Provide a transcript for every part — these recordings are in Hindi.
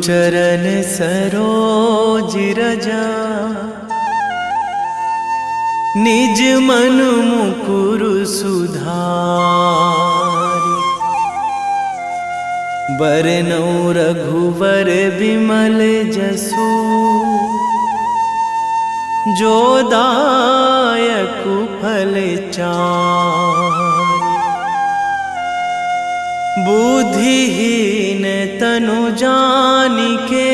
चरण सरोज रजा, निज मन मुकुर सुधारि। बरनउँ रघुवर बिमल जसु, जो दायकु फल चारि। बुद्धिहीन तनु जानिके,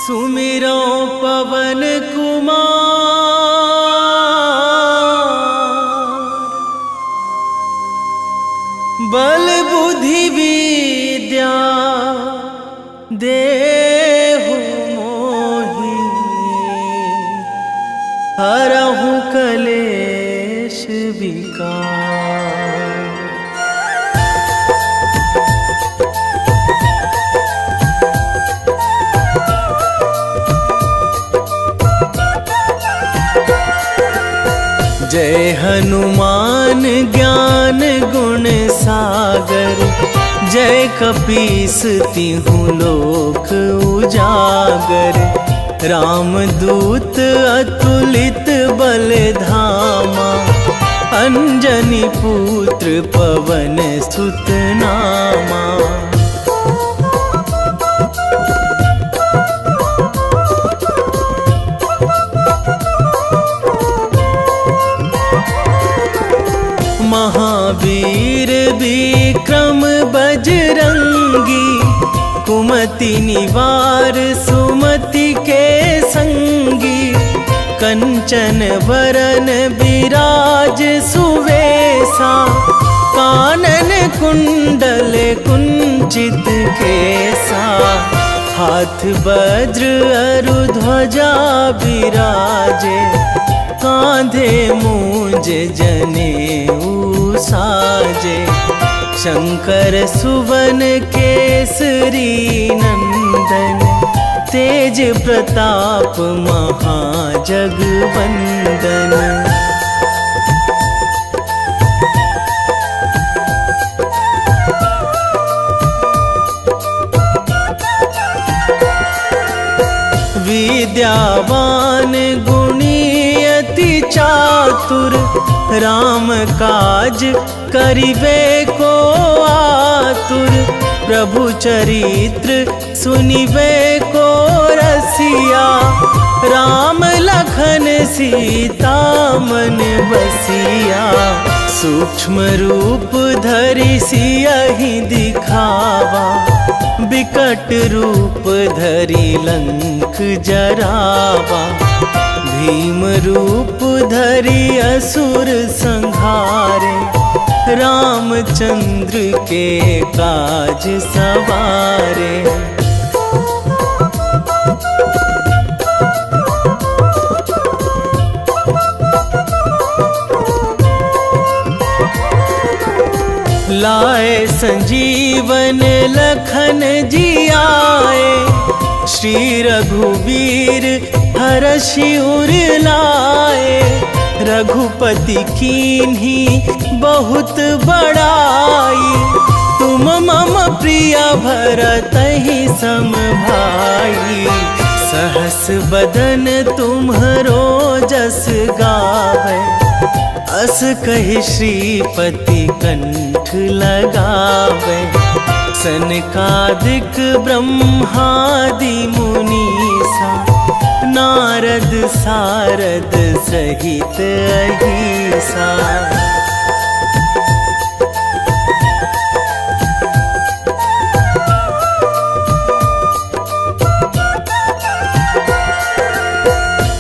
सुमिरो पवन कुमार। बल बुद्धि विद्या देहु मोहि, हरहु कलेश विकार। जय हनुमान ज्ञान गुण सागर, जय कपीस तिहुँ लोक उजागर। रामदूत अतुलित बल धामा, अंजनी पुत्र पवन सुत नामा। महावीर विक्रम बजरंगी, कुमति निवार सुमति के संगी। कंचन वरन विराज सुवेशा, कानन कुंडल कुंचित केसा। हाथ वज्र अरु ध्वजा विराजे, कांधे मूंज जनेऊ साजे। शंकर सुवन केसरी नंदन, तेज प्रताप महाजगवंदन। विद्यावान गुणी अति चातुर, राम काज करिबे को आतुर। प्रभु चरित्र सुनिबे को रसिया, राम लखन सीता मन बसिया। सूक्ष्म रूप धरि सियहि दिखावा, बिकट रूप धरि लंक जरावा। भीम रूप धरि असुर संहारे, रामचंद्र के काज सवारे। लाए संजीवन लखन जियाए, श्री रघुवीर हरषि उर लाए। रघुपति कीन्ही बहुत बड़ाई, तुम मम प्रिय भरतहि सम भाई। सहस बदन तुम्हरो जस गावै, अस कहि श्रीपति कंठ लगावै। सनकादिक ब्रह्मादि मुनीसा, नारद सारद सहित अहिसा।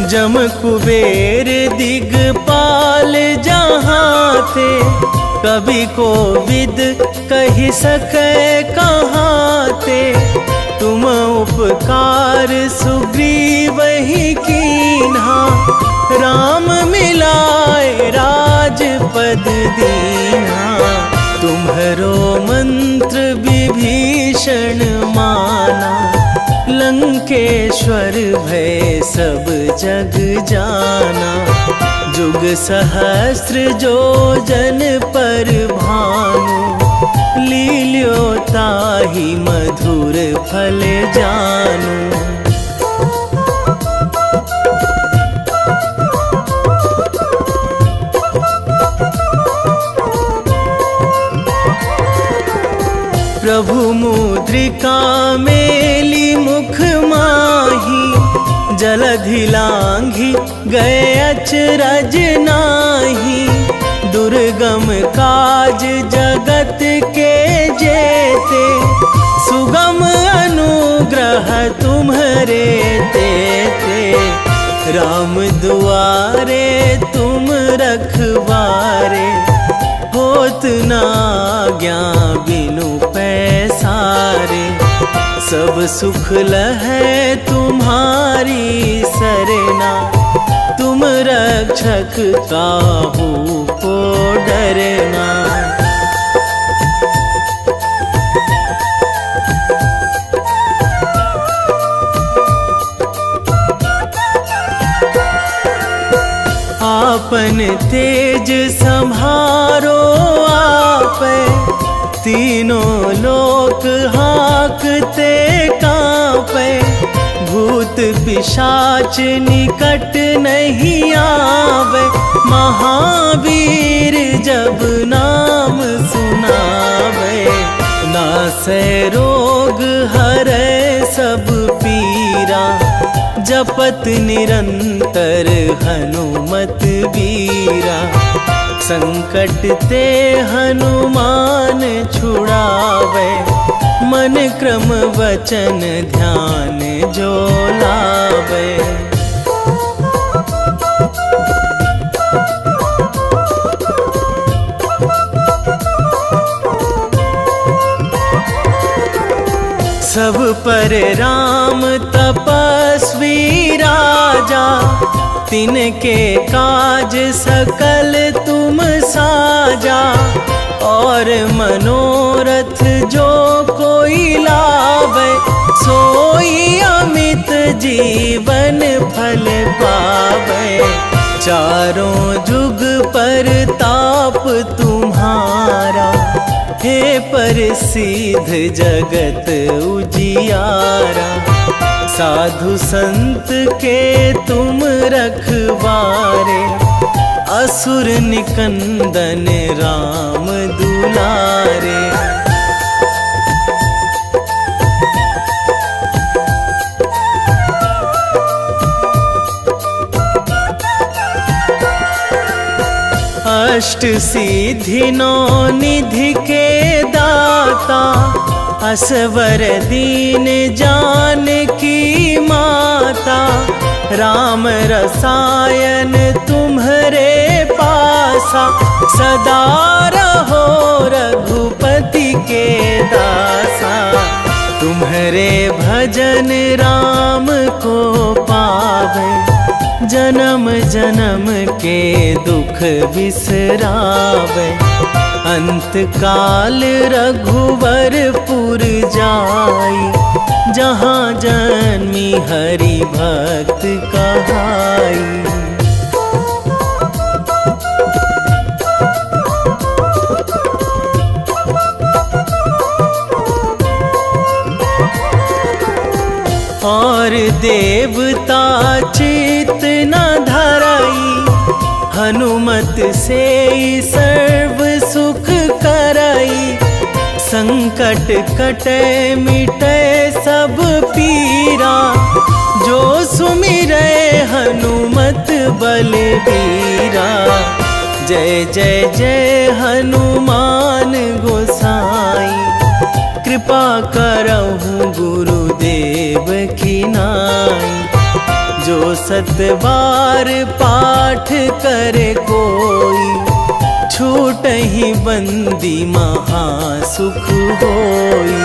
जम कुबेर दिगपाल जहाँ थे, कवि कोविद कहि सकै कहाँ ते। तुम उपकार सुग्रीवहि कीन्हा, राम मिलाए राजपद दीन्हा। तुम्हरो मंत्र विभीषण माना, लंकेश्वर भय सब जग जाना। जुग सहस्र जो जन पर भानु, लील्यो ताहि मधुर फल जानू। प्रभु मुद्रिका मेली मुख माही, जलधि लांघी गए अचरज नाही। दुर्गम काज जगत के जेते, सुगम अनुग्रह तुम्हरे तेते। राम दुआरे तुम रखवारे, होत ना आज्ञा बिनु पैसारे। सब सुख लहै तुम्हारी सरना, तुम रक्षक काहू को डरना। आपन तेज संभारो आपै, तीनों लोक हाकते कांपै। भूत पिशाच निकट नहीं आवे, महावीर जब नाम सुनावे। नासै रोग हरै सब पीरा, जपत निरंतर हनुमत बीरा। संकट ते हनुमान छुड़ावे, मन क्रम वचन ध्यान जो लावे। सब पर राम तपस्वी राजा, तिनके काज सकल तुम साजा। और मनोरथ जो कोई लावे, सोई अमित जीवन फल पावे। चारों जुग पर ताप तुम्हारा, हे प्रसिद्ध जगत उजियारा। साधु संत के तुम रखवारे, असुर निकंदन राम दुलारे। अष्ट सिद्धि नौ निधि के दाता, असवर दीन जानकी माता। राम रसायन तुम्हरे पासा, सदा रहो रघुपति के दासा। तुम्हरे भजन राम को पावे, जन्म जन्म के दुख बिसरावे। अंत काल रघुवरपुर जाई, जहाँ जन्मी हरि भक्त कहाई। और देवता चित न धराई, हनुमत से सर्व सुख कराई। संकट कटे मिटे सब पीरा, जो सुमिरै हनुमत बलबीरा। जय जय जय हनुमान गोसाई, कृपा करहु गुरुदेव की नाई। जो सतबार पाठ करे कोई, छूटहि बंदी महासुख होई।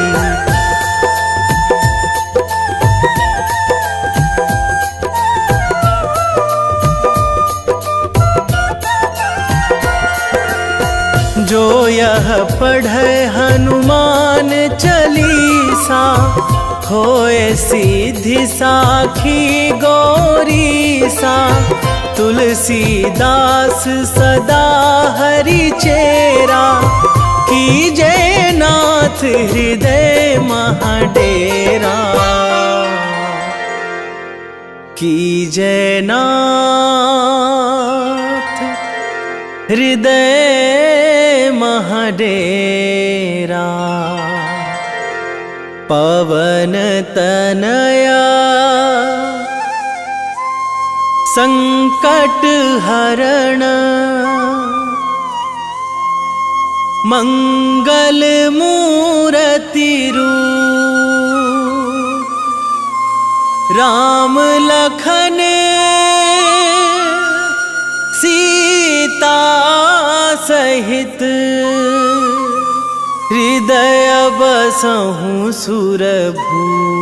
जो यह पढ़े हनुमान चालीसा, होए सीधी साखी गौरीसा। तुलसीदास सदा हरि चेरा, कीजे नाथ हृदय महाडेरा, कीजे नाथ हृदय महाडेरा। पवन तनया संकट हरण, मंगल मूर्ति रूप, राम लखन सीता सहित, हृदय बसहु सुरभूप।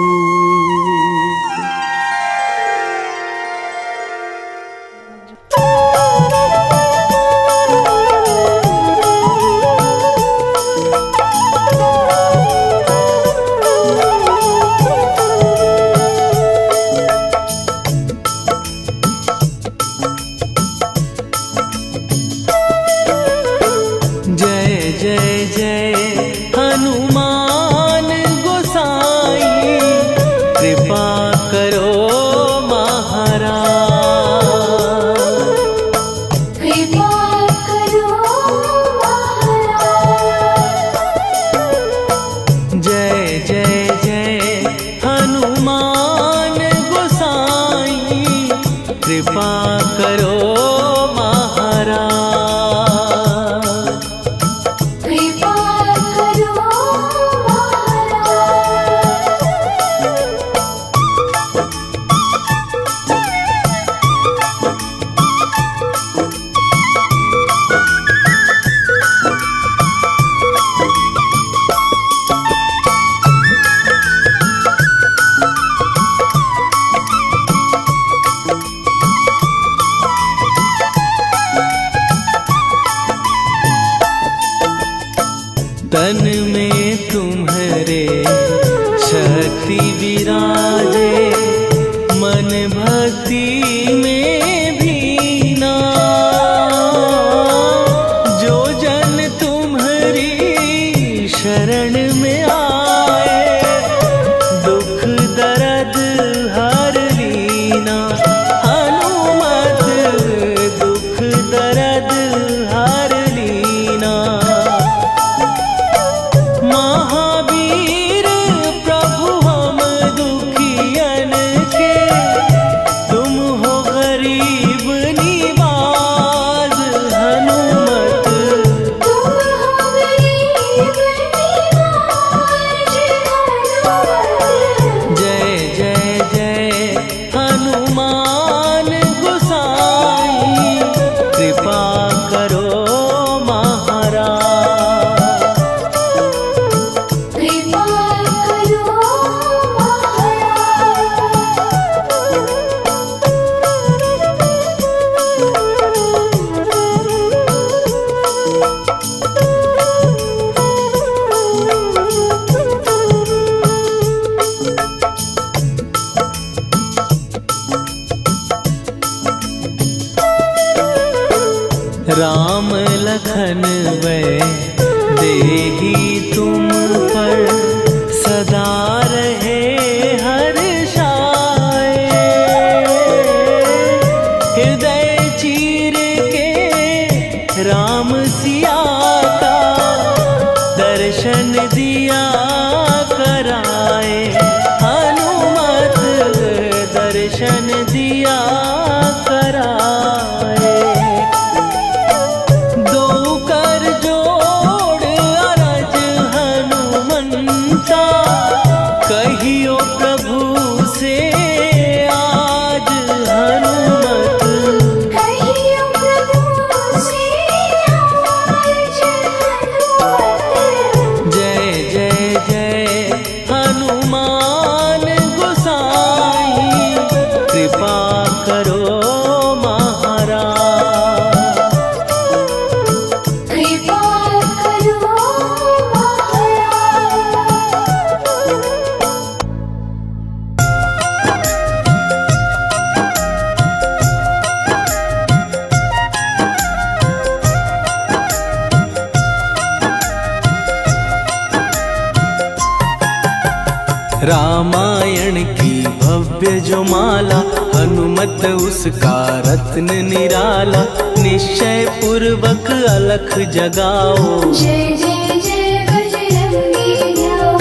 कृपा करो महाराज, कृपा करो तन में तुम्हारे शक्ति विराजे, मन भक्ति में भीना। जो जन तुम्हारी शरण में आए, दुख दर्द हर लीना। हनुमत दुख दर्द हर लीना। महावीर प्रभु हम दुखियन के, तुम हो गरीब निवाज। हनुमत तुम हो गरीब निवाज। जय जय जय हनुमान गोसाई, कृपा करो महाराज। कृपा करो राम लखन वै देही तुम पर, सदा रहे हर्षाए। हृदय चीर के राम सिया का, दर्शन दिया कराए। हनुमत दर्शन दिया कराए। दो कर जोड़ अरज हनुमंत, रामायण की भव्य जो माला, हनुमत उसका रत्न निराला। निश्चय पूर्वक अलख जगाओ, जय जय जय बजरंगी जाओ।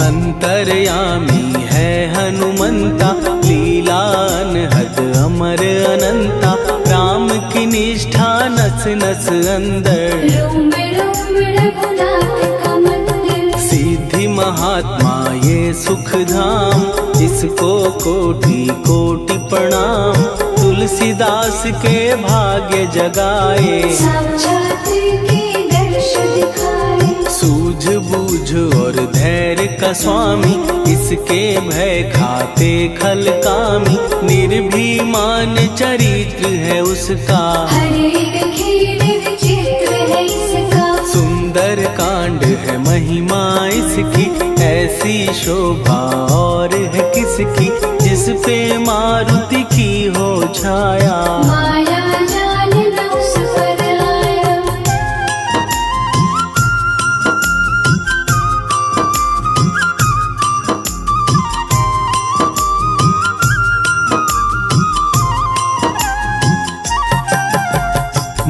अंतर्यामी है हनुमंता, लीला अनहद अमर अनंता। राम की निष्ठा नस नस अंदर, रोम रोम रघुनाथ का मंदिर। सिद्धि महात्मा ये सुख धाम, इसको कोटि कोटि प्रणाम। तुलसीदास के भाग्य जगाए, साक्षात के दर्श दिखाए। सूझ बूझ और धैर्य का स्वामी, इसके भय खाते खल कामी। निर्भीमान चरित्र है उसका, हर एक खेल विचित्र है इसका। सुंदर कांड है महिमा इसकी। ऐसी शोभा और है किसकी, जिस पे मारुति की हो छाया। माया जाल न उस पर आया।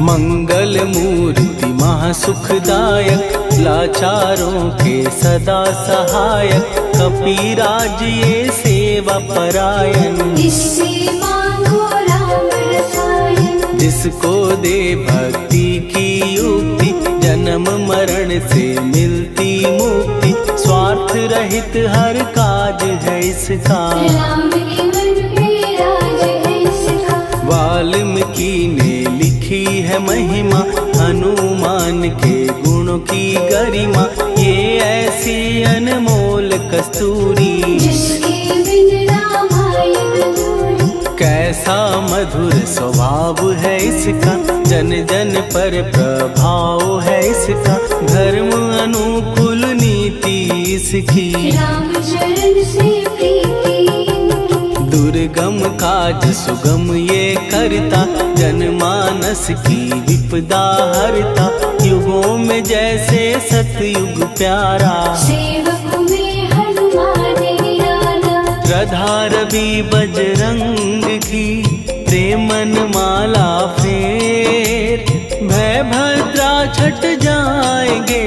मंगल मूर्ति महासुखदायक, लाचारों के सदा सहायक। कपीराज ये सेवा परायण, इससे मांगो राम रसायन। जिसको दे भक्ति की युक्ति, जन्म मरण से मिलती मुक्ति। स्वार्थ रहित हर काज है इसका, राम के मन पे राज है इसका। वाल्मीकि ने लिखी है महिमा, हनुमान के गुणों की गरिमा। ये ऐसी अनमोल कस्तूरी, जिसके बिन रामायण अधूरी। कैसा मधुर स्वभाव है इसका, जन जन पर प्रभाव है इसका। धर्म अनुकूल नीति इसकी, राम चरण से प्रीति इनकी। दुर्गम काज सुगम ये करता, जनमानस की विपदा हरता। युगों में जैसे सतयुग प्यारा, सेवक में हनुमान निराला। श्रद्धा रवि बजरंग की, प्रेमन माला फेर। भय भद्रा छट जाएंगे,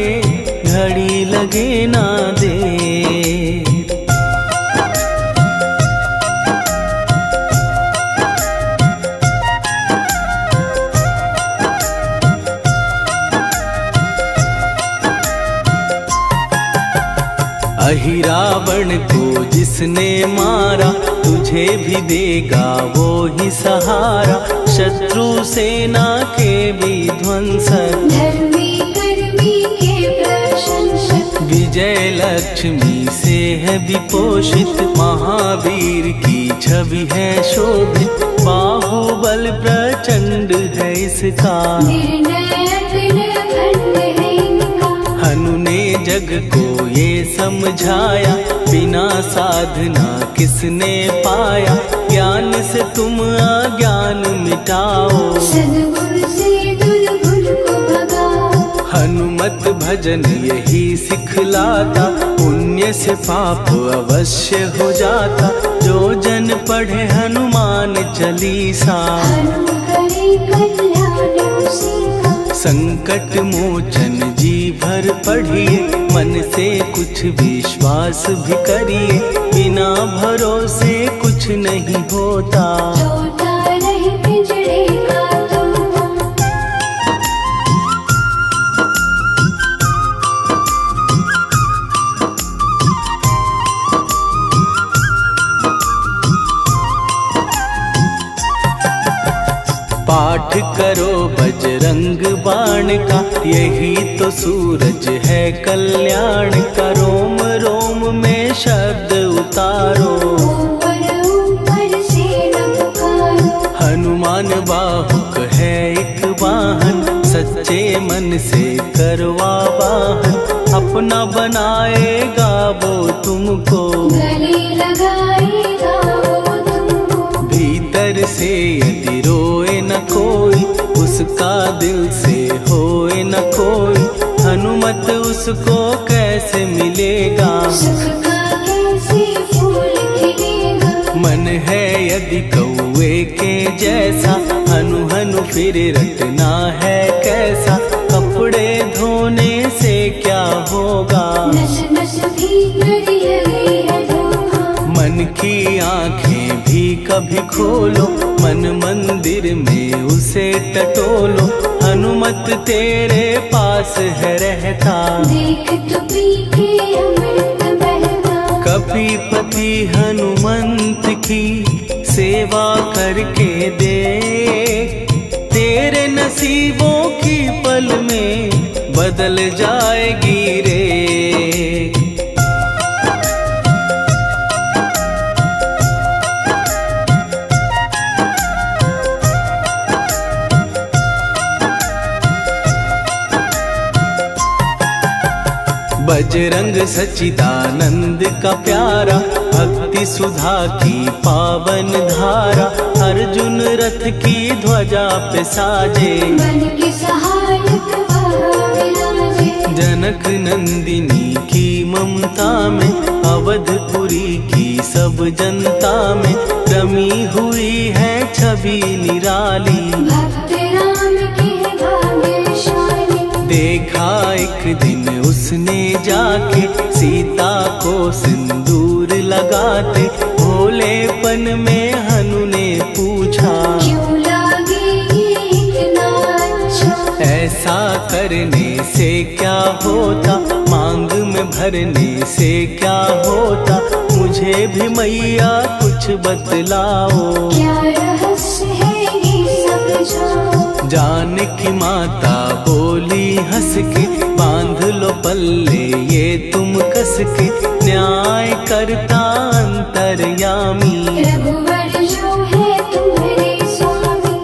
घड़ी लगे ना देर। अहिरावण को जिसने मारा, तुझे भी देगा वो ही सहारा। शत्रु सेना के विध्वंसक, धर्मी कर्मी के प्रशंसक। विजय लक्ष्मी से है विपोषित। महावीर की छवि है शोभित, बाहुबल प्रचंड है इसका। निर्णय अखंड है इनका। हनु ने जग को ये समझाया, बिना साधना किसने पाया। ज्ञान से तुम अज्ञान मिटाओ, सद्गुण से दुर्गुण को भगाओ। हनुमत भजन यही सिखलाता, पुण्य से पाप अवश्य हो जाता। जो जन पढ़े हनुमान चालीसा, हनु करे कल्याण उसी का। संकट मोचन जी भर पढ़िए, मन से कुछ विश्वास भी करिए। बिना भरोसे कुछ नहीं होता, तोता रहे पिंजड़े का तोता। पाठ करो बजरंग बाण का, यही तो सूरज है कल्याण का। रोम रोम में शब्द उतारो, ऊपर ऊपर से न पुकारो। हनुमान बाहुक है एक वाहन, सच्चे मन से करवा वाहन। अपना बनाएगा वो तुमको, गले लगाएगा वो तुमको। भीतर से यदि रोए न कोई, उसका दिल से होए न कोई। हनुमत उसको कैसे मिलेगा, सुख का कैसे यदि कौए के जैसा, हनु हनु फिर रटना है कैसा। कपड़े धोने से क्या होगा, नस नस भीतर यही है धोखा। मन की आंखें भी कभी खोलो, मन मंदिर में उसे टटोलो। हनुमत तेरे पास है रहता, देख तो पी के अमृत बहता। कपीपति हनुमंत की सेवा करके देख, तेरे नसीबों की पल में बदल जाएगी रे। बजरंग सच्चिदानंद का प्यारा, भक्ति सुधा की पावन धारा। अर्जुन रथ की ध्वजा पे साजे, बन के सहायक वह विराजे। जनक नंदिनी की ममता में, अवधपुरी की सब जनता में रमी हुई है छवि निराली। भक्त राम के भाग्यशाली, देखा एक दिन उसने जाके सीता को सिंदूर लगाते। भोलेपन में हनु ने पूछा, क्यों लागे ये इतना अच्छा। ऐसा करने से क्या होता, मांग में भरने से क्या होता। मुझे भी मैया कुछ बतलाओ, क्या रहस्य है ये सब जाओ। जानकी माता बोली हंस के, बांध लो पल्ले ये तुम कस के। न्याय करता अंतर्यामी, रघुवर जो है तुम्हारे स्वामी।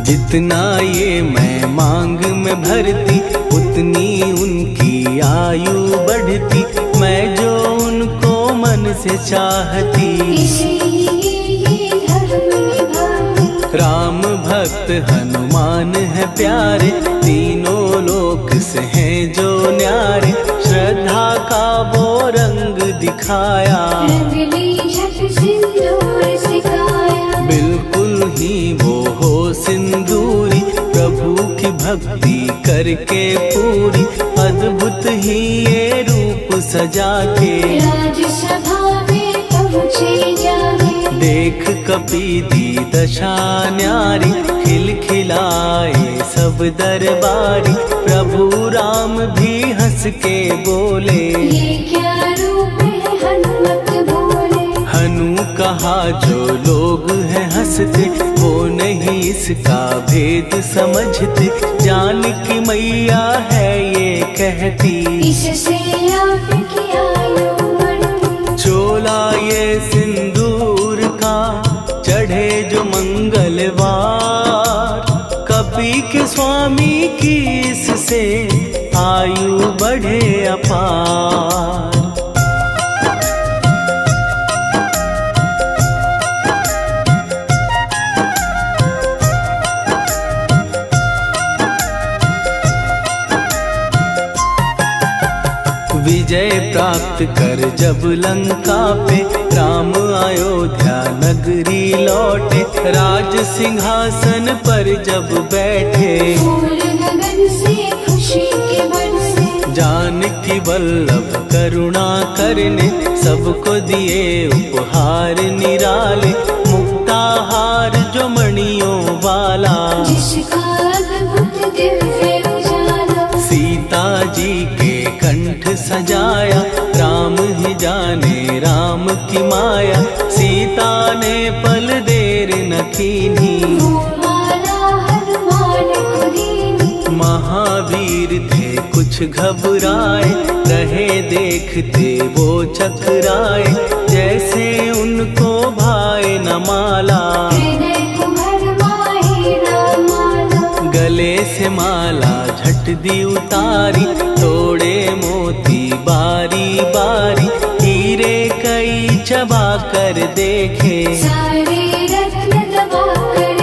जितना ये मैं मांग में भरती, उतनी उनकी आयु बढ़ती। मैं जो उनको मन से चाहती, इसीलिए ये धर्म निभाती। राम भक्त हनुमान है प्यारे, तीनों लोक से हैं जो न्यारे। श्रद्धा का वो रंग दिखाया, रंग ली झट सिंदूर सिखाया। बिल्कुल ही वो हो सिंदूरी, प्रभु की भक्ति करके पूरी। अद्भुत ही ये रूप सजा के, राजसभा में पहुँचे जाके। देख कपी दी दशा न्यारी, खिलखिलाए सब दरबारी। प्रभु राम भी हंस के बोले, ये क्या रूप है हनुमत बोले। हनु कहा जो लोग हैं हंसते, वो नहीं इसका भेद समझते। जानकी मैया है ये कहती, इससे आपकी आयु बढ़ती। चोला ये सिंदूर का चढ़े जो मंगलवार। कपी के स्वामी की इससे आयु बढ़े अपार। विजय प्राप्त कर जब लंका पे, राम अयोध्या नगरी लौटे। राज सिंहासन पर जब बैठे, फूल गगन से खुशी के बरसे। जानकी वल्लभ करुणा करने, सबको दिए उपहार निराले। मुक्ताहार जो मणियों वाला, जिसका अद्भुत दिव्य उजाला। सीता जी के कंठ सजाया, राम ही जाने राम की माया। सीता ने पल देर न कीन्ही, वो माला हनुमान को दीनी। महावीर थे कुछ घबराए, रहे देखते वो चकराए। जैसे उनको भाए न माला, हृदय को भरमाए रामाला। गले से माला झट दी उतारी, तोड़े मोती बारी बारी। हीरे कई चबा कर देखे, सारे रत्न दबा कर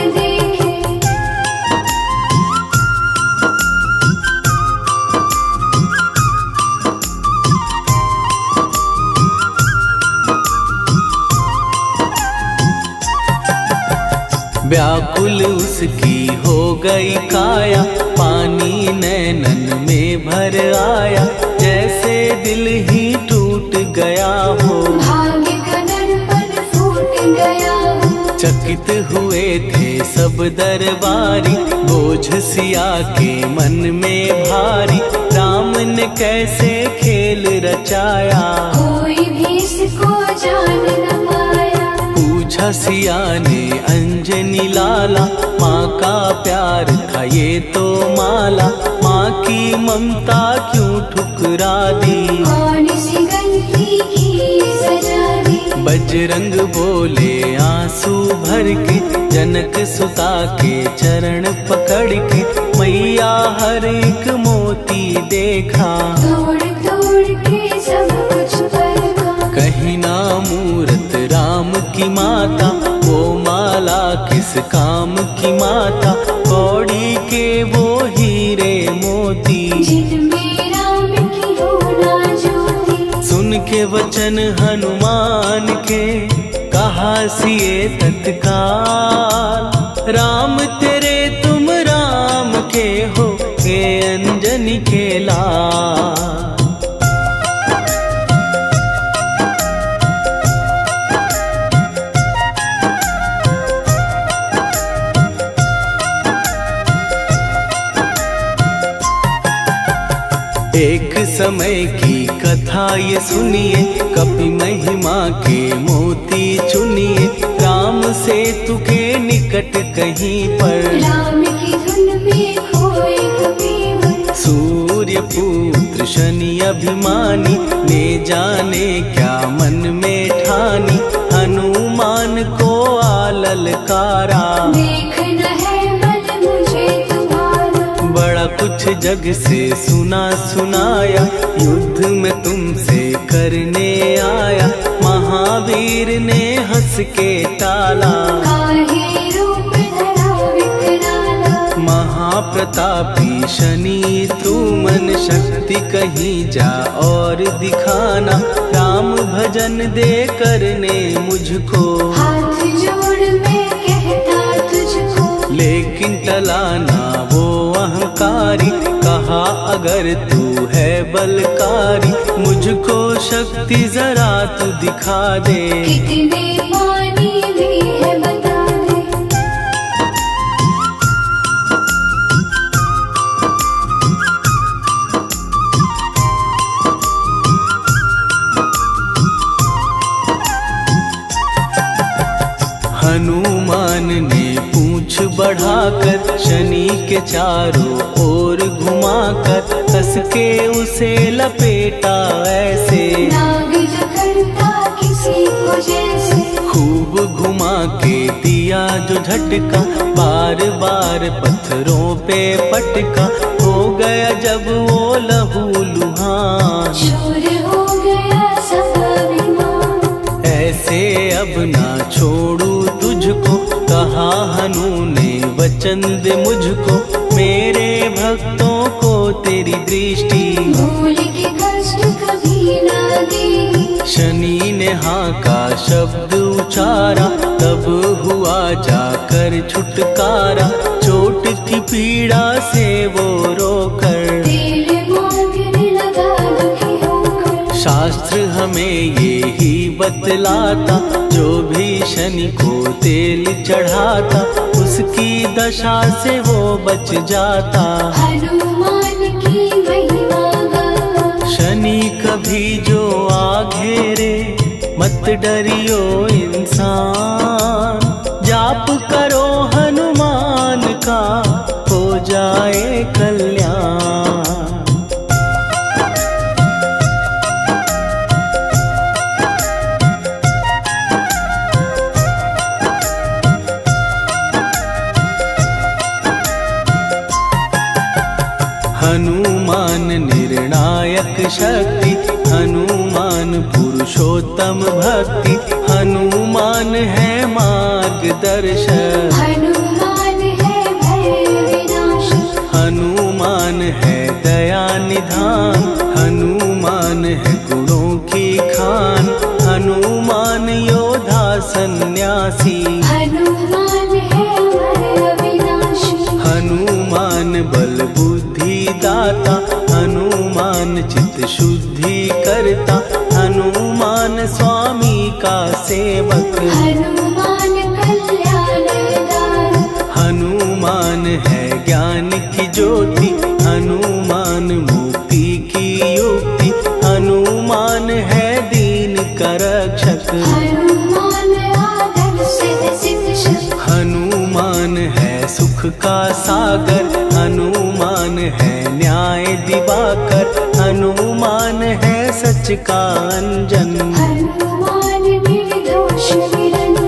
व्याकुल उसकी हो गई काया, पानी नैनन में भर आया, जैसे दिल ही टूट गया हो। भाग्य का दर्पण फूट गया हो। चकित हुए थे सब दरबारी, बोझ सिया के मन में भारी, राम ने कैसे खेल रचाया, कोई भी इसको जान न पाया। पूछा सिया ने अंजनी लाला, माँ का प्यार था ये तो माला, माँ की ममता क्यों ठुकरा दी, कौन सी गलती की सजा दी। बजरंग बोले आंसू भर के, जनक सुता के चरण पकड़ के, मैया हर एक मोती देखा, तोड़ तोड़ के सब कुछ परखा। कहीं ना मूरत राम की माता, वो माला किस काम की माता, कौड़ी के वो हीरे मोती, जिनमें राम की हो ना ज्योति। सुन के वचन हनुमान के, कहा सिए तत्काल, राम तेरे तुम राम के हो, हे अंजनी के लाल। एक समय की कथा ये सुनिए, कपि महिमा के मोती चुनिए, राम सेतु के निकट कहीं पर, राम की धुन में खोए कबीर। सूर्य पुत्र शनि अभिमानी, ने जाने क्या मन में ठानी, हनुमान को आललकारा, देखना है बल मुझे तुम्हारा। बड़ा कुछ जग से सुना सुनाया, युद्ध में तुमसे करने आया, महावीर ने हंस के टाला, काहे रूप धरा विकराला। महाप्रतापी शनि तू मन शक्ति कहीं जा और दिखाना, राम भजन दे करने मुझको, हाथ जोड़ मैं कहता तुझको। लेकिन टला ना वो अहंकारी, कहा अगर तू है बलकारी, मुझको शक्ति जरा तू दिखा दे, कितने पानी भी है बता दे। हनुमान ने पूंछ बढ़ाकर, शनि के चारों ओर घुमाकर, कस के उसे लपेटा ऐसे, नाग जो करता किसी को जैसे। खूब घुमा के दिया जो झटका, बार बार पत्थरों पे पटका, हो गया जब वो लहू लुहान, शूर हो गया सब अभिमान। ऐसे अब ना छोड़ू तुझको, कहा हनु ने वचन दे मुझको, मेरे भक्तों को तेरी दृष्टि, भूल के कष्ट कभी ना देगी। शनि ने हाँ का शब्द उचारा, तब हुआ जाकर छुटकारा, चोट की पीड़ा से वो रोकर, तेल मांगने लगा दुखी होकर। शास्त्र हमें ये ही बतलाता, जो भी शनि को तेल चढ़ाता, उसकी दशा से वो बच जाता, हनुमान की महिमा गाता। शनि कभी जो आ घेरे, मत डरियो इंसान, जाप करो हनुमान का, हो जाए कल्याण। हनुमान निर्णायक शक्ति, हनुमान पुरुषोत्तम भक्ति, हनुमान है मार्गदर्शक, हनुमान है भय विनाशक। हनुमान है दया निधान, हनुमान है गुणों की खान, हनुमान योद्धा सन्यासी, हनुमान है ज्ञान की ज्योति, हनुमान मुक्ति की युक्ति, हनुमान है दीन का रक्षक। हनुमान आदर सिद्ध सिद्ध शस्त्र, हनुमान है सुख का सागर, हनुमान है न्याय दिवाकर, हनुमान है सच का अंजन। हनुमान निर्दोष निरंजन।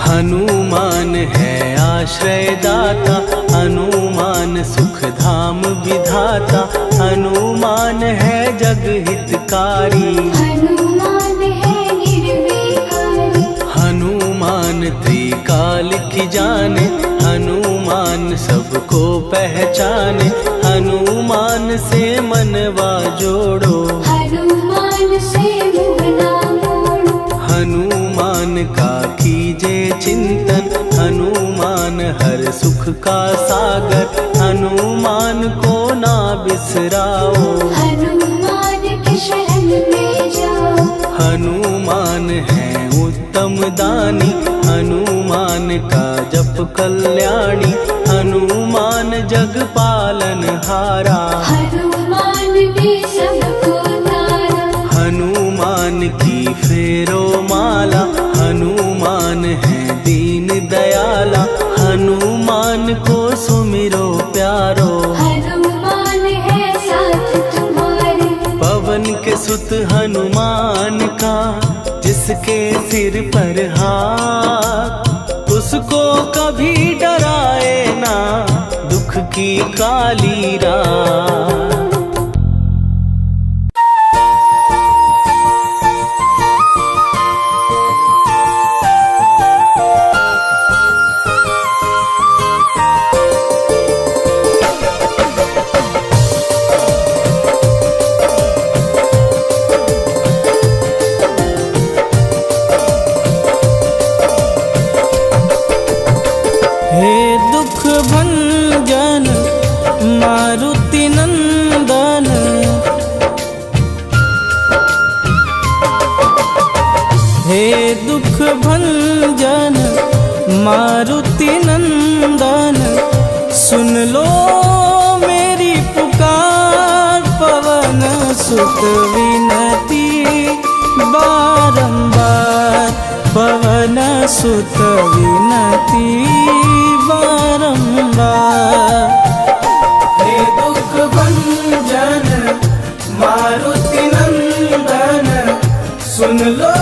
हनुमान है आश्रय दाता, हनुमान सुख धाम विधाता, हनुमान है जग हितकारी। हनुमान है निर्विकारी, हनुमान त्रिकाल की जाने, हनुमान सबको पहचाने, हनुमान से मनवा जोड़ो, हनुमान से मुँह ना मोड़ो। हनुमान का कीजे चिंतन, हनुमान हर सुख का सागर, हनुमान को ना बिसराओ, हनुमान के शरण में जाओ। हनुमान है उत्तम दानी, हनुमान का जप कल्याणी, हनुमान जग पालन हारा। हनुमान ने सबको तारा, हनुमान की फेरो माला, हनुमान है दीन दयाला, हनुमान को सुमिरो प्यारो। हनुमान है साथ तुम्हारे, पवन के सुत हनुमान का, जिसके सिर पर हाथ, उसको कभी डराए ना दुख की काली रात। हे दुख भंजन मारुति नंदन, हे दुख भंजन मारुति नंदन, सुन लो मेरी पुकार, पवन सुत विनती बारंबार, पवन सुत विनती बारंबार। हे दुख भंजन मारुति नंदन, सुन लो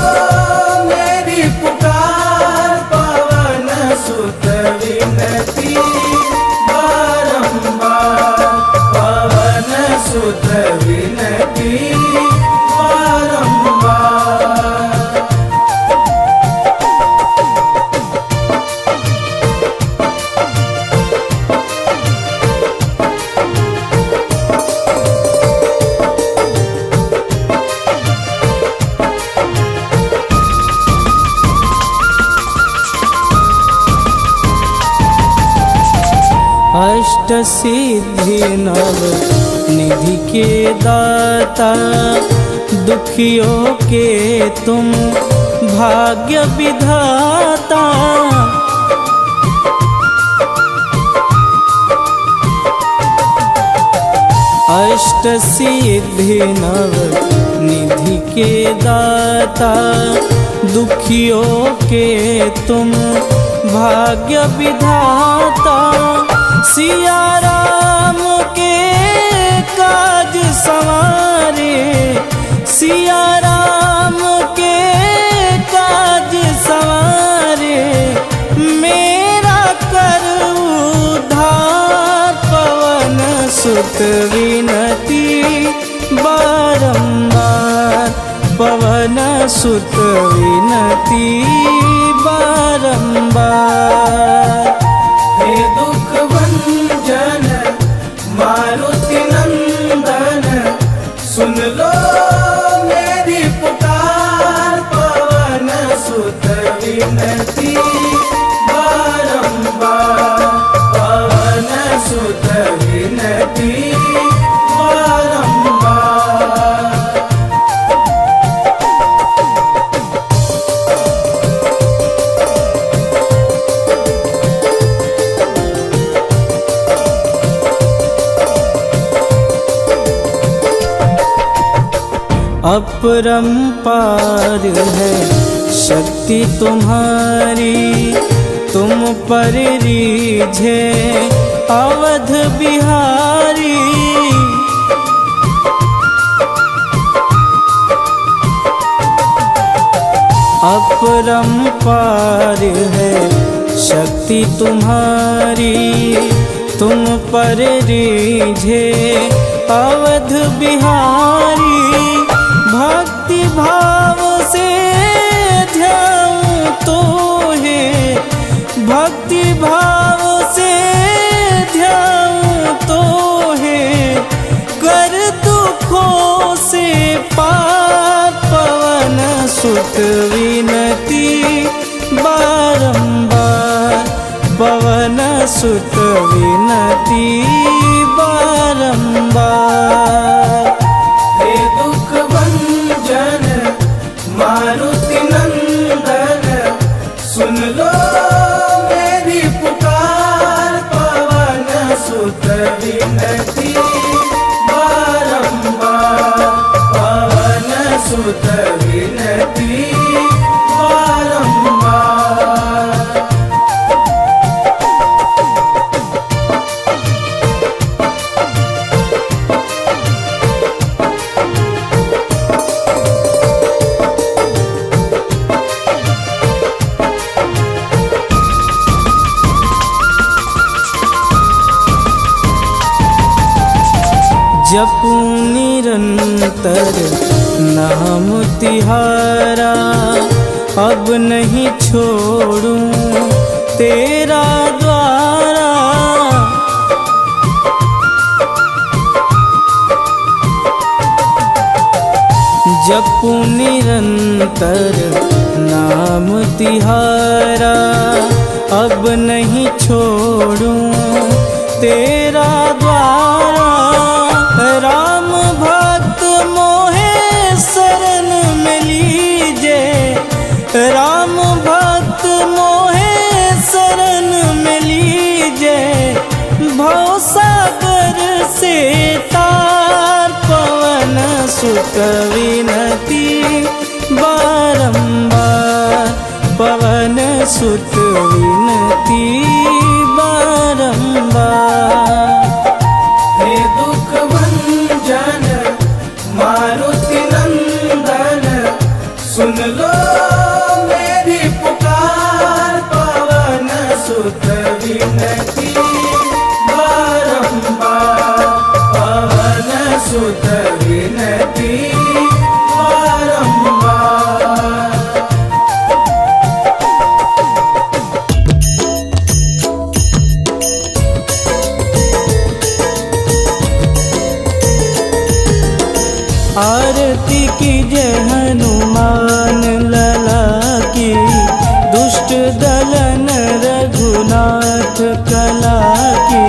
मेरी पुकार, पवन सुत विनती बारंबार, पवन सुत विनती बारंबार। अष्ट सिद्धि नव निधि के दाता, दुखियों के तुम भाग्य विधाता। अष्ट सिद्धि नव निधि के दाता, दुखियों के तुम भाग्य विधाता। सिया राम के काज सवारे, सिया राम के काज सवारे, मेरा कर उद्धार, पवन सुत विनती बारंबार, पवन सुत विनती बारंबार। हे दुख भंजन मारुति नंदन, सुन लो मेरी पुकार, पवन सुत विनती बारंबार, पवन सुत विनती अपरंपार है शक्ति तुम्हारी, तुम पर रीझे अवध बिहारी। अपरंपार है शक्ति तुम्हारी, तुम पर रीझे अवध बिहारी। भक्ति भाव से ध्याऊं तो है, भक्ति भाव से ध्याऊं तो है, कर दुखों से पार पवन सुत विनती बारंबार, पवन सुत विनती बारंबार। हे दुख भंजन मारुति नंदन, सुन लो मेरी पुकार, पवन सुत विनती बारंबार, पवन सुत विनती बारंबार। जपूं निरंतर नाम तिहारा, अब नहीं छोड़ूं तेरा द्वारा। जपूं निरंतर नाम तिहारा, अब नहीं छोड़ूं तेरा द्वारा। राम भक्त मोहे शरण में लीजे, राम भक्त मोहे शरण में लीजे। भवसागर से तार, पवन सुत विनती बारंबार, पवन सुत विनती बारंबार। हे दुख भंजन मारुति नंदन, सुन लो मेरी पुकार, पवन सुत विनती बारंबार, पवन सुत विनती बारंबार। आरती कीजय हनुमान लला की, दुष्ट दलन रघुनाथ कला की।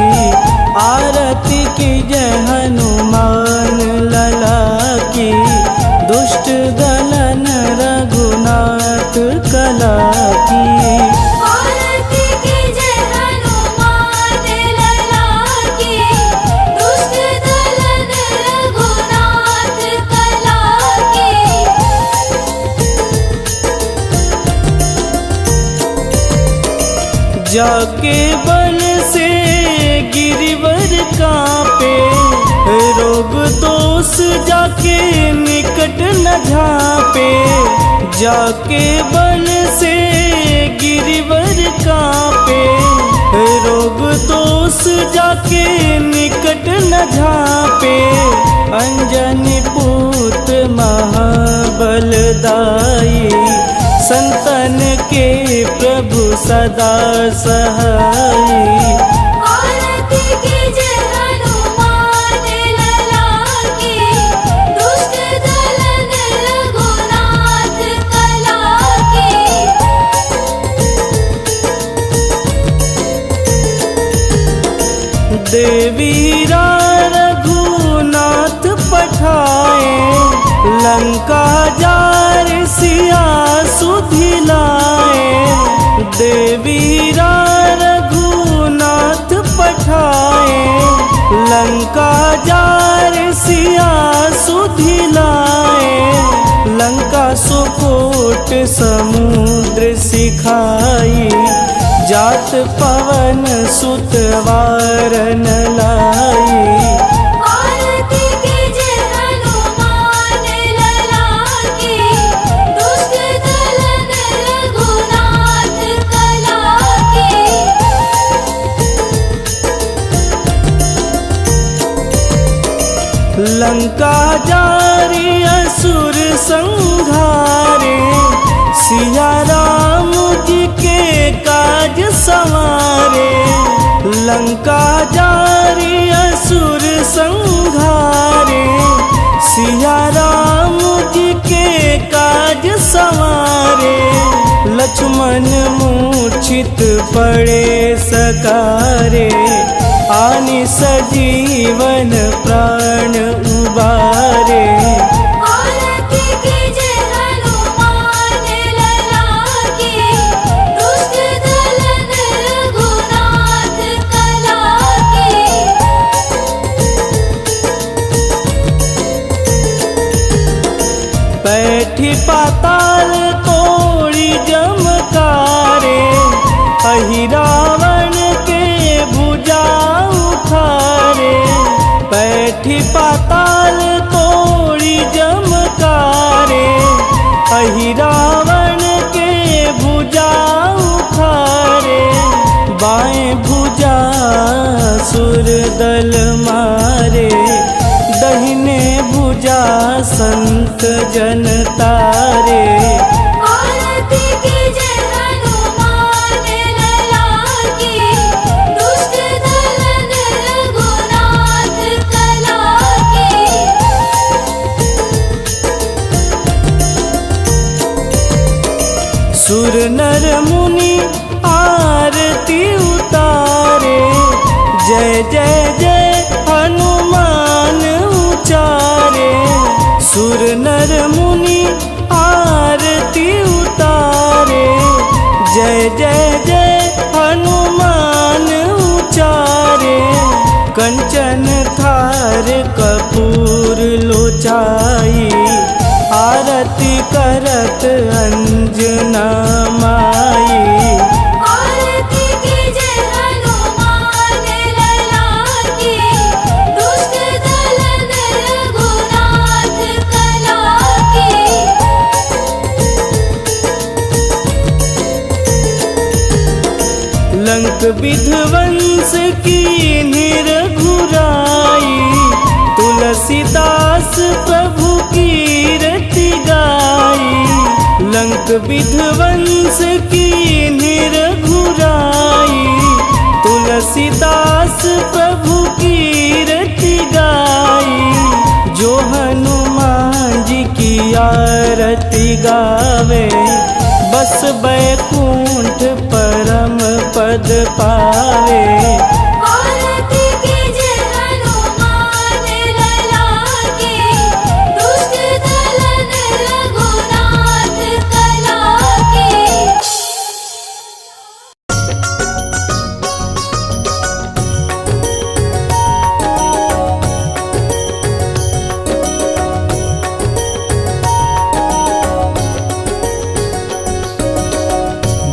आरती कीजय हनुमान लला की, दुष्ट दलन रघुनाथ कला की। आरती कीजय हनुमान लला की, दुष्ट दलन रघुनाथ कला की। जाके बल से गिरिवर कांपे, रोग दोष जाके निकट न झांपे। जाके बल से गिरिवर कांपे, रोग दोष जाके निकट न झांपे। अंजनी पूत महाबलदाई, संतन के प्रभु सदा सहाई। आरती कीजय हनुमान लला की, दुष्ट दलन रघुनाथ कला की। देवीरा रघुनाथ पठाए, लंका जार सिया सुधिलाए। देवीरा रघुनाथ पठाए, लंका जार सिया सुधिलाए। सुकोट समुद्र सिखाई, जात पवन सुत वारन लाई। आरती कीजे हनुमान लला की, दुष्ट दलन रघुनाथ कला की। लंका जारी असुर संहारे, सिया राम जी के काज संवारे। लंका जारी असुर संहारे, सिया राम जी के काज संवारे। लक्ष्मण मूर्छित पड़े सकारे, आनि सजीवन प्राण उबारे। आरती कीजे हनुमान लला की, दुष्ट दलन रघुनाथ कला की। बैठी पाताल तोड़ी जमकारे, अहि रावण के भुजा उखारे। बैठी पाताल तोड़ी जमकारे, अहि रावण के भुजा उखारे। बाएं भुजा सुर दल मारे, दहिने भुजा संत जन तारे। आरती कीजे हनुमान लला की, दुष्ट दलन रघुनाथ कला की। सुर नर मुनि आरती उतारे, जय जय जय हनुमान उचारे। सुर नर मुनि आरती उतारे, जय जय जय हनुमान उचारे। कंचन थार कपूर लोचाई, आरती करत अंजना माई। आरती कीजे हनुमान लला की, दुष्ट दलन रघुनाथ कला की। लंक विध्वंस की निरघुराई, तुलसीदास प्रभु की रति गाई। लंक विध्वंस की निरघुराई, तुलसीदास प्रभु की रति गाई। जो हनुमान जी की आरती गावे, बस बैकुंठ परम पद पावे। आरती कीजे हनुमान लला की, दुष्ट दलन रघुनाथ कला की।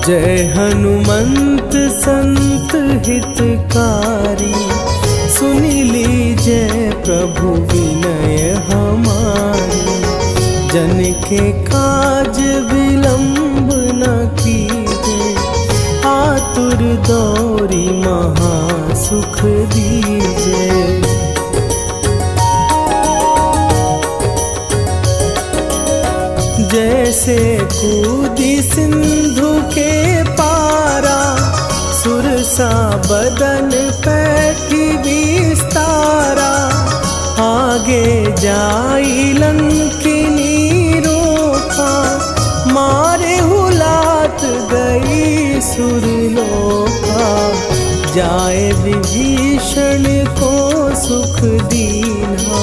जय हनुमंत संत हितकारी, सुनि लीजय प्रभु विनय हमारी। जन के काज विलंब न कीजे, आतुर दौरी महा सुख दीजे। जैसे कूदी सिंधु के पारा, सुरसा बदन पैठी विस्तारा। आगे जाई लंकिनी रोका, मारे हुलात गई सुरलोका। जाए विभीषण को सुख दीना,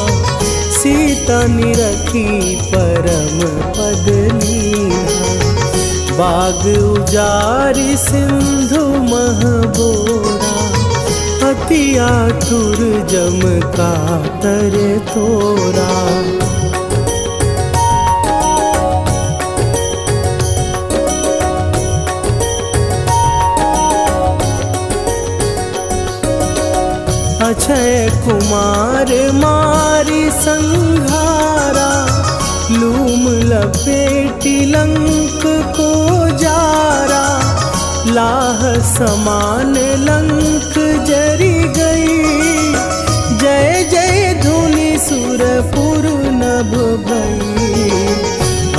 सीता निरखी परम पद लीना। बाग उजारि सिंधु महबोरा, अति आतुर जम कातर तोरा। अक्षय कुमार मारी संहारा, लूम लपेटी लंक को जारा, लाह समान लंक जरी गई। जय जय धुनि सुरपुर नभ भई,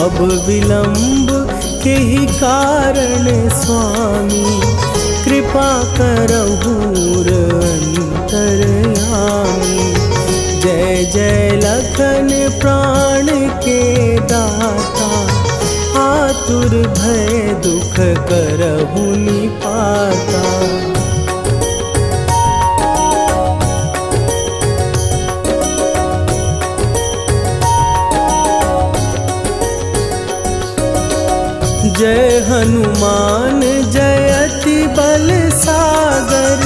अब विलंब के ही कारण स्वामी, कृपा करहु अंतरयामी। जय जय लखन प्राण के दाता, आतुर भय दुख करहु निपाता। जय हनुमान जयति बल सागर,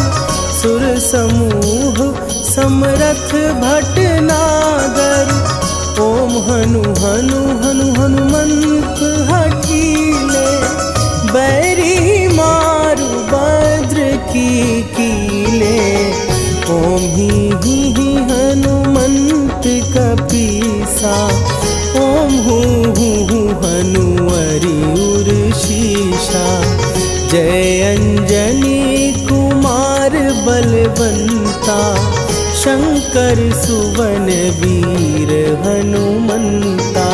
सुर समूह समरथ भटनागर। ओम हनु हनु हनु हनुमंत हठीले, बैरी मारु वज्र की कीले। ओम ही हनुमंत कपीसा, ओम हूँ हनुवरि उर शीशा। जय अंजनी कुमार बलवंता, शंकर सुवन वीर हनुमंता।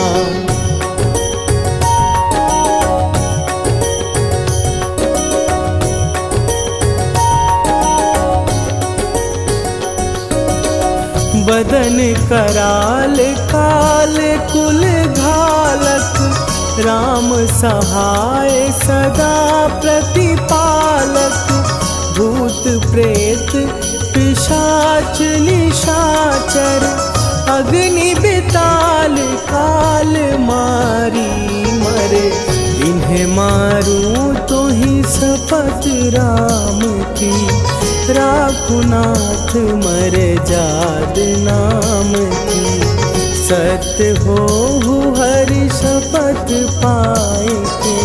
बदन कराल काल कुल घालक, राम सहाय सदा प्रतिपालक। भूत प्रेत पिशाच निशाचर, अग्नि बिताल काल मारी मरे। इन्हें मारूं तो ही शपथ राम की, राखुनाथ मरे जाद नाम की। सत्य हो हरि शपथ पाए के,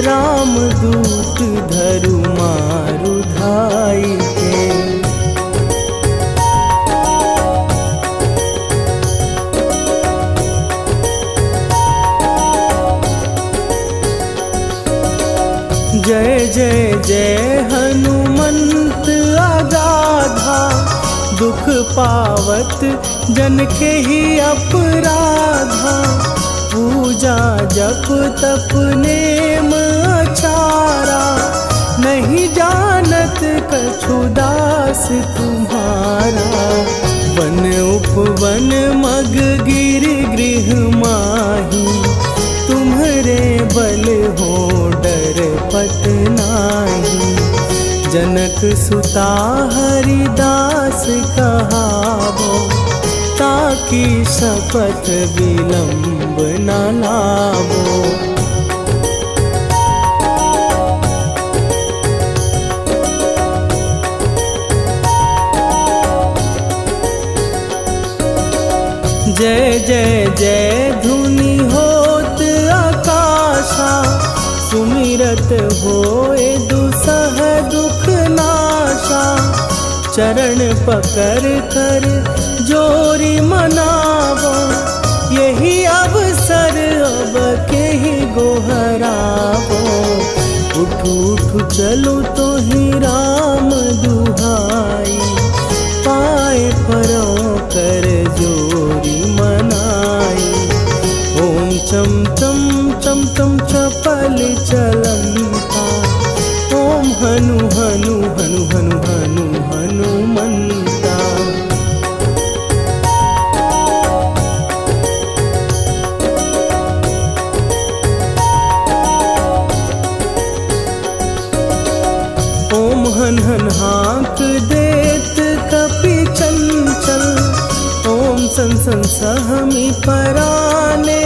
राम दूत धरु मारु धाई के। जय जय जय हनुमंत अगाधा, दुख पावत जन के ही अपराधा। पूजा जप तप नेम आचारा, नहीं जानत कछु दास तुम्हारा। वन उपवन मग गिर गृह माही, तुम्हरे बल हो डर पत नाही। जनक सुता हरिदास कहावो, ताकि शपथ विलंब न लावो। जय जय जय धुनि होत आकाशा, सुमिरत होए दुसह दुख नाशा। चरण पकड़ कर जोरी मनावो, यही अवसर अब के ही गोहरावो। उठू उठू चलो तो ही राम दुहाई, पाए परों कर जोरी मनाई। ओम चम चम चम चम चपल चलंता, ओम हनु हनु हनु हनु हनु हनुमंता। ओम हन हन हाँक देत कपि चंचल, ओम सन सन सहमी पराने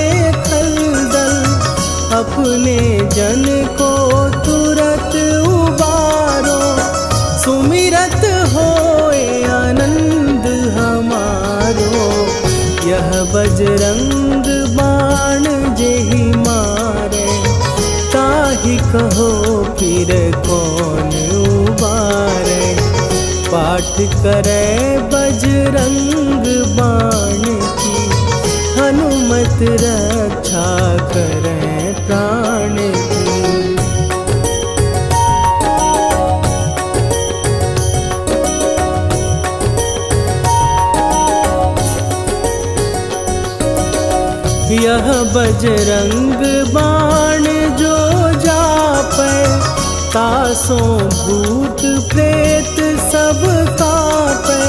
खलदल। अपने जन को तुरत उबारो, सुमिरत होए आनंद हमारो। यह बजरंग बाण जेहि मारे, ताहि कहो फिर कौन उबारे। पाठ करे बजरंग बाण की, हनुमत रक्षा करे प्राण की। यह बजरंग बाण जो जापै, तासों भूत प्रेत सब कांपै।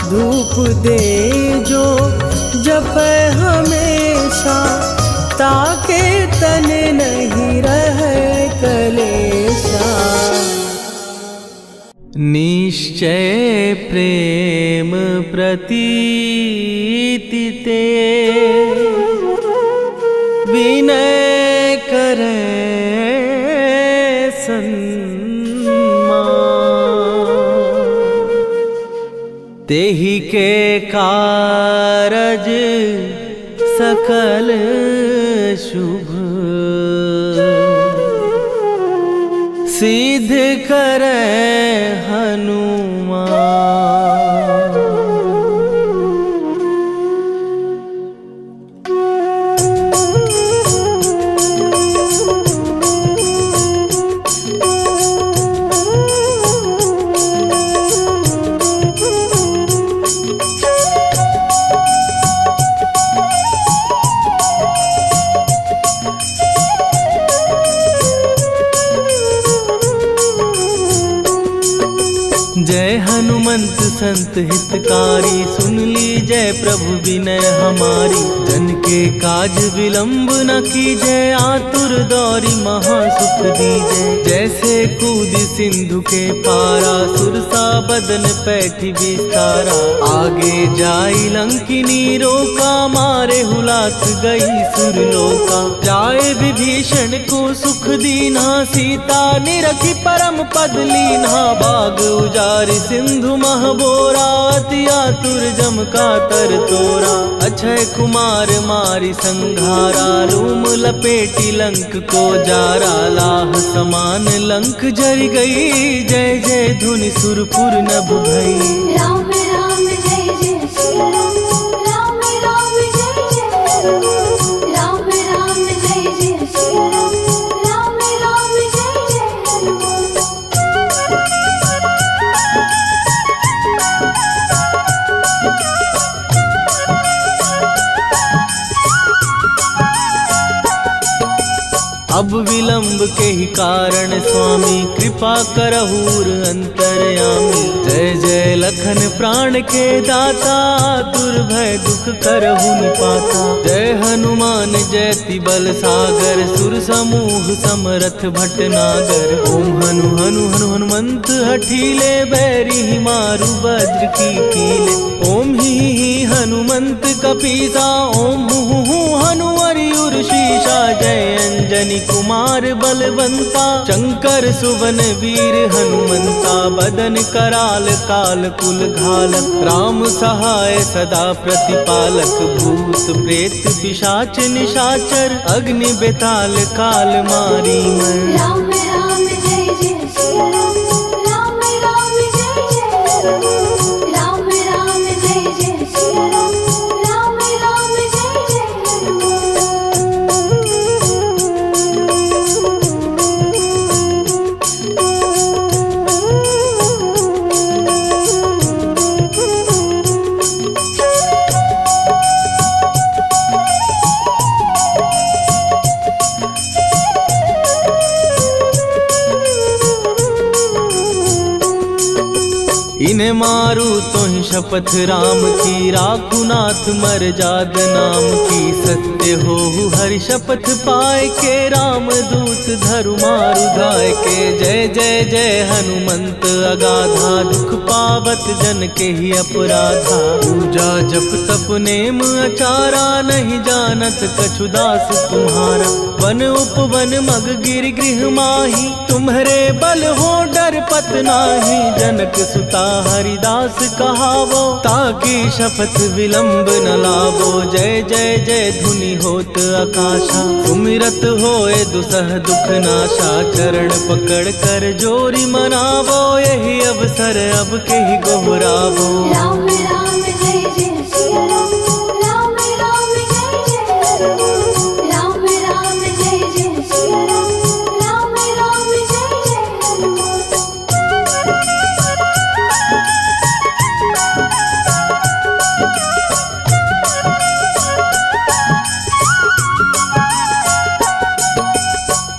धूप दे जो जपै हमेशा, ताके तन नहीं रहे कलेशा। निश्चय प्रेम प्रतीति ते, विनय करे सन्मान। तेहि के कारज सकल शुभ, सिद्ध करे हनुमान। जय हनुमंत संत हितकारी, सुन लीजय प्रभु विनय हमारी। जन के काज विलंब न कीजय, आतुर दौरी महासुख दीजय। जैसे कूद सिंधु के पारा, सुरसा बदन पैठी विस्तारा। आगे जाई लंकिनी रोका, मारे हुलाक गई सुरलोका। जाए विभीषण को सुख दीना, सीता निरखी परम पद लीना। बाग उजारि सिंधु महबोरा, अति आतुर जम का तर तोरा। अक्षय कुमार मारि संघारा, रूम लपेटी लंक को जारा। लाह समान लंक जरि गई, जय जय धुनि सुरपुर नभ भई। राम राम जय जय सिया राम, राम राम जय जय हनुमान। राम राम जय जय सिया राम, राम राम जय जय हनुमान। अब विलंब के ही कारण स्वामी, कृपा करहूर अंतरयामी। जय जय लखन प्राण के दाता, दुर्भय दुख करहु निपाता। जय हनुमान जयति बल सागर, सुर समूह समरथ भटनागर। ओम हनु हनु हनु हनुमंत हठीले, बैरी मारु वज्र की कीले। ओम ही हनुमंत कपीसा, ओम हु हनुमरि उर्शीषा। जय अंजनी कुमार बलवंता, शंकर सुवन वीर हनुमंता। बदन कराल काल कुल घालक, राम सहाय सदा प्रतिपालक। भूत प्रेत पिशाच निशाचर, अग्नि बेताल काल मारी मर। राम राम जय जय सिया राम, राम राम जय जय हनुमान। राम राम जय जय सिया राम, राम राम जय जय हनुमान। इन्हें मारू तो ही शपथ राम की, राखू नाथ मर जाद नाम की। सत्य हो हरि शपथ पाए के, राम दूत धरु मारु धाय के। जय जय जय हनुमंत अगाधा, दुख पावत जन के ही अपराधा। पूजा जप तप नेम अचारा, नहीं जानत कछु दास तुम्हारा। वन उपवन मग गिर गृह माही, तुम्हारे बल हो डर पत नाही। जनक सुता हरिदास कहावो, ताकि शपथ विलंब न लावो। जय जय जय धुनि होत आकाशा, सुमिरत होए दुसह दुख नाशा। चरण पकड़ कर जोरी मनावो, यही अब अवसर अब के ही गोहरावो। राम राम जय जय सिया राम, राम राम जय जय हनुमान। राम राम जय जय सिया राम, राम राम जय जय हनुमान।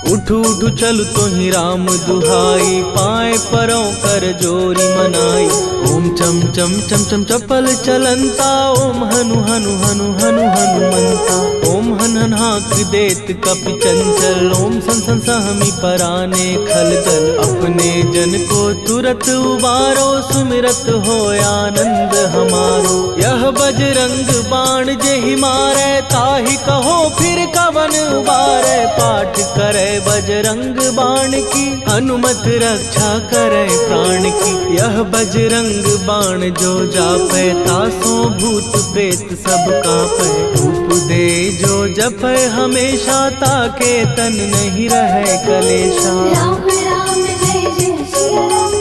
उठ उठ चल तो ही राम दुहाई, पाए परों कर जोरी मनाई। ओम चम चम चम चम चपल चलंता, ओम हनु हनु हनु हनु हनुमंता। ओम हन हन हाक देत कपि चंचल, ओम सन सन सहमी पराने खलदल। अपने जन को तुरत उबारो, सुमिरत हो आनंद हमारो। यह बजरंग बाण जेहि मारे, ताहि कहो फिर कवन उबारे। पाठ करे बजरंग बाण की, हनुमत रक्षा करे प्राण की। यह बजरंग बाण जो जापै, तासो भूत प्रेत सब कापै। धूप दे जो जपै हमेशा, ताके तन नहीं रहे कलेशा। राम राम जय जय सिया राम,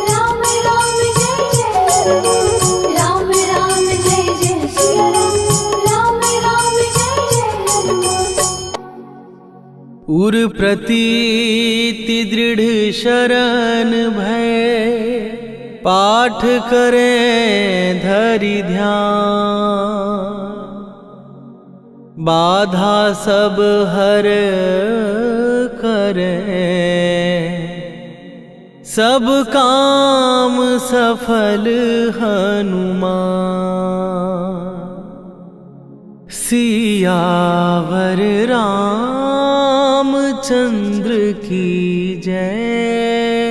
राम राम जय जय हनुमान। राम राम जय जय सिया राम, राम राम जय जय हनुमान। उर प्रतीति दृढ़ शरण भय, पाठ करें धरि ध्यान। बाधा सब हर करें, सब काम सफल हनुमान। सियावर रामचंद्र की जय।